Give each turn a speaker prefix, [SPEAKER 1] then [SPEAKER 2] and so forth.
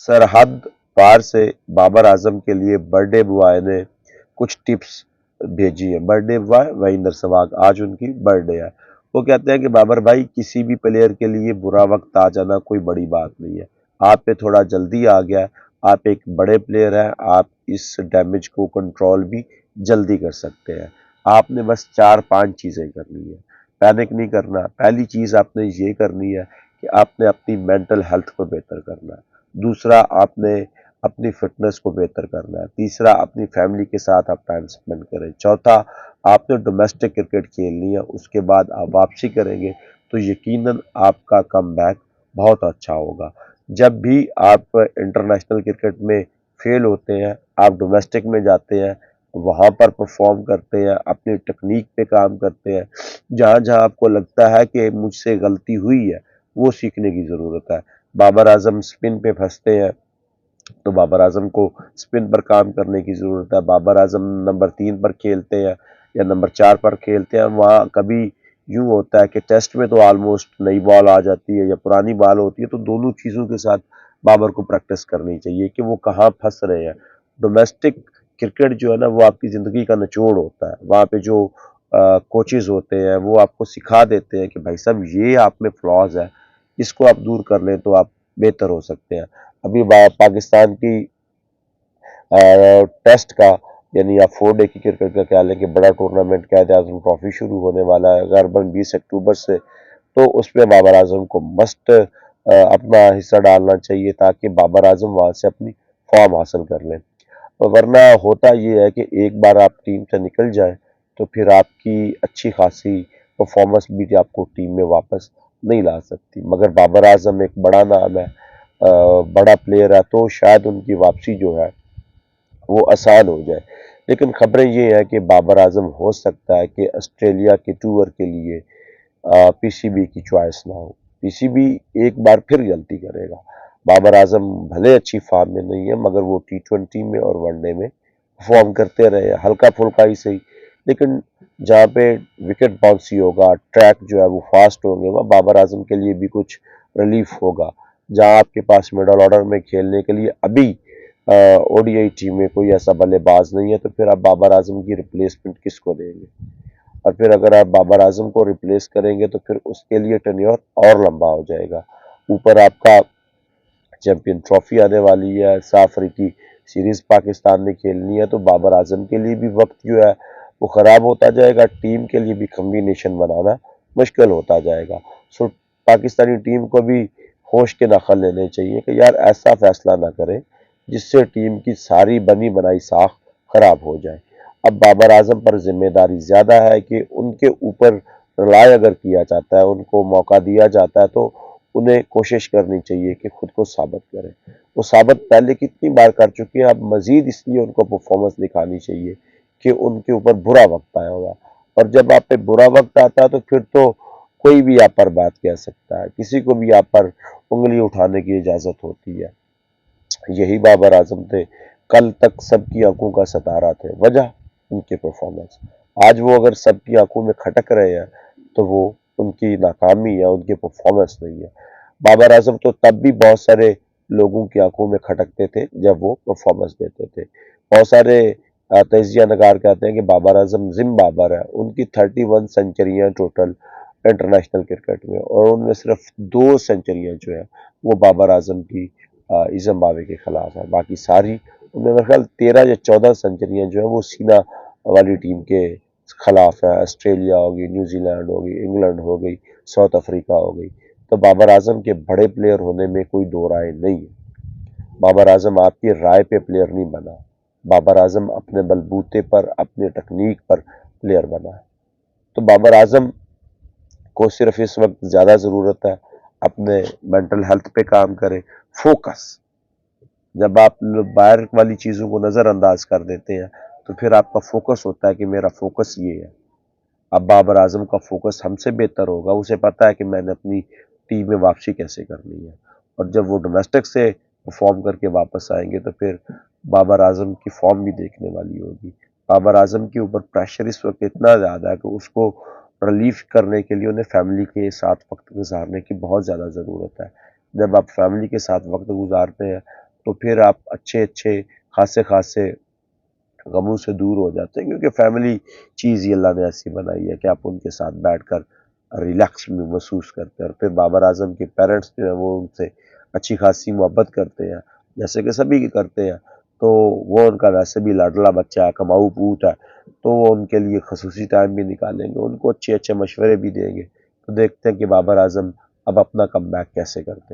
[SPEAKER 1] सरहद पार से बाबर आजम के लिए बर्थडे बॉय ने कुछ टिप्स भेजी है। बर्थडे बॉय वहींदर सहवाग, आज उनकी बर्थडे है। वो कहते हैं कि बाबर भाई, किसी भी प्लेयर के लिए बुरा वक्त आ जाना कोई बड़ी बात नहीं है। आप पे थोड़ा जल्दी आ गया, आप एक बड़े प्लेयर हैं, आप इस डैमेज को कंट्रोल भी जल्दी कर सकते हैं। आपने बस 4-5 चीज़ें करनी है। पैनिक नहीं करना। पहली चीज़ आपने ये करनी है कि आपने अपनी मेंटल हेल्थ को बेहतर करना है। दूसरा, आपने अपनी फिटनेस को बेहतर करना है। तीसरा, अपनी फैमिली के साथ आप टाइम स्पेंड करें। चौथा, आपने डोमेस्टिक क्रिकेट खेलनी है। उसके बाद आप वापसी करेंगे तो यकीनन आपका कमबैक बहुत अच्छा होगा। जब भी आप इंटरनेशनल क्रिकेट में फेल होते हैं, आप डोमेस्टिक में जाते हैं, वहाँ पर परफॉर्म करते हैं, अपनी टेक्निक पे काम करते हैं। जहाँ जहाँ आपको लगता है कि मुझसे गलती हुई है, वो सीखने की ज़रूरत है। बाबर आजम स्पिन पे फंसते हैं तो बाबर आजम को स्पिन पर काम करने की ज़रूरत है। बाबर आजम नंबर 3 पर खेलते हैं या नंबर 4 पर खेलते हैं, वहाँ कभी यूँ होता है कि टेस्ट में तो ऑलमोस्ट नई बॉल आ जाती है या पुरानी बॉल होती है, तो दोनों चीज़ों के साथ बाबर को प्रैक्टिस करनी चाहिए कि वो कहाँ फंस रहे हैं। डोमेस्टिक क्रिकेट जो है ना, वो आपकी ज़िंदगी का निचोड़ होता है। वहाँ पे जो कोचेज़ होते हैं वो आपको सिखा देते हैं कि भाई साहब, ये आप में फ्लॉज है, इसको आप दूर कर लें तो आप बेहतर हो सकते हैं। अभी पाकिस्तान की टेस्ट का, यानी आप 4 डे की क्रिकेट का क्या लें कि बड़ा टूर्नामेंट कायद आजम ट्रॉफी शुरू होने वाला है गरबन 20 अक्टूबर से। तो उसमें बाबर आजम को मस्ट अपना हिस्सा डालना चाहिए ताकि बाबर आजम वहाँ से अपनी फॉर्म हासिल कर लें। वरना होता ये है कि एक बार आप टीम से निकल जाए तो फिर आपकी अच्छी खासी परफॉर्मेंस भी आपको टीम में वापस नहीं ला सकती। मगर बाबर आजम एक बड़ा नाम है, बड़ा प्लेयर है, तो शायद उनकी वापसी जो है वो आसान हो जाए। लेकिन खबरें ये हैं कि बाबर आजम हो सकता है कि ऑस्ट्रेलिया के टूर के लिए पीसीबी की चॉइस ना हो। पीसीबी एक बार फिर गलती करेगा। बाबर आजम भले अच्छी फॉर्म में नहीं है, मगर वो टी20 में और वनडे में परफॉर्म करते रहे, हल्का फुल्का ही सही। लेकिन जहाँ पे विकेट बाउंसी होगा, ट्रैक जो है वो फास्ट होंगे, वहाँ बाबर आजम के लिए भी कुछ रिलीफ होगा। जहाँ आपके पास मिडल ऑर्डर में खेलने के लिए अभी ओडीआई टीम में कोई ऐसा बल्लेबाज नहीं है, तो फिर आप बाबर आजम की रिप्लेसमेंट किसको देंगे? और फिर अगर आप बाबर आजम को रिप्लेस करेंगे तो फिर उसके लिए टेन्योर और लंबा हो जाएगा। ऊपर आपका चैंपियन ट्रॉफी आने वाली है, साफ अफ्रीकी सीरीज पाकिस्तान ने खेलनी है, तो बाबर आजम के लिए भी वक्त जो है वो ख़राब होता जाएगा, टीम के लिए भी कम्बिनेशन बनाना मुश्किल होता जाएगा। सो पाकिस्तानी टीम को भी होश के नखल लेने चाहिए कि यार ऐसा फैसला ना करें जिससे टीम की सारी बनी बनाई साख खराब हो जाए। अब बाबर आजम पर जिम्मेदारी ज़्यादा है कि उनके ऊपर रिलाय अगर किया जाता है, उनको मौका दिया जाता है, तो उन्हें कोशिश करनी चाहिए कि खुद को साबित करें। वो साबित पहले कितनी बार कर चुके हैं, अब मजीद इसलिए उनको परफॉर्मेंस दिखानी चाहिए कि उनके ऊपर बुरा वक्त आया हुआ। और जब आप पे बुरा वक्त आता है तो फिर तो कोई भी आप पर बात कह सकता है, किसी को भी आप पर उंगली उठाने की इजाज़त होती है। यही बाबर आजम थे, कल तक सबकी आंखों का सितारा थे, वजह उनके परफॉर्मेंस। आज वो अगर सबकी आंखों में खटक रहे हैं तो वो उनकी नाकामी या उनकी परफॉर्मेंस नहीं है। बाबर आजम तो तब भी बहुत सारे लोगों की आंखों में खटकते थे जब वो परफॉर्मेंस देते थे। बहुत सारे तजिया नगार कहते हैं कि बाबर आजम जिम बाबर है। उनकी 31 सेंचुरियाँ टोटल इंटरनेशनल क्रिकेट में, और उनमें सिर्फ 2 सेंचुरियाँ जो है वो बाबर आजम की जिम्बाब्वे के खिलाफ है। बाकी सारी उनमें मेरे ख्याल 13 या 14 सेंचुरियाँ जो है वो सीना वाली टीम के खिलाफ है। ऑस्ट्रेलिया हो गई, न्यूजीलैंड हो गई, इंग्लैंड हो गई, साउथ अफ्रीका हो गई। तो बाबर आजम के बड़े प्लेयर होने में कोई दो राय नहीं है। बाबर आजम आपकी राय पे प्लेयर नहीं बना, बाबर आजम अपने बलबूते पर, अपने टेक्निक पर प्लेयर बना है। तो बाबर आजम को सिर्फ इस वक्त ज़्यादा ज़रूरत है अपने मेंटल हेल्थ पे काम करें, फोकस। जब आप बाहर वाली चीज़ों को नज़रअंदाज कर देते हैं तो फिर आपका फोकस होता है कि मेरा फोकस ये है। अब बाबर आजम का फोकस हमसे बेहतर होगा, उसे पता है कि मैंने अपनी टीम में वापसी कैसे करनी है। और जब वो डोमेस्टिक से परफॉर्म करके वापस आएंगे तो फिर बाबर आजम की फॉर्म भी देखने वाली होगी। बाबर आजम के ऊपर प्रेशर इस वक्त इतना ज़्यादा है कि उसको रिलीफ करने के लिए उन्हें फैमिली के साथ वक्त गुजारने की बहुत ज़्यादा ज़रूरत है। जब आप फैमिली के साथ वक्त गुजारते हैं तो फिर आप अच्छे अच्छे खासे खासे गमों से दूर हो जाते हैं, क्योंकि फैमिली चीज़ ही अल्लाह ने ऐसी बनाई है कि आप उनके साथ बैठकर रिलैक्स में महसूस करते हैं। और फिर बाबर आजम के पेरेंट्स जो है वो उनसे अच्छी खासी मोहब्बत करते हैं, जैसे कि सभी की करते हैं। तो वो उनका वैसे भी लाडला बच्चा है, कमाऊ पूत है, तो वो उनके लिए खसूसी टाइम भी निकालेंगे, उनको अच्छे अच्छे मशवरे भी देंगे। तो देखते हैं कि बाबर आजम अब अपना कम बैक कैसे करते हैं।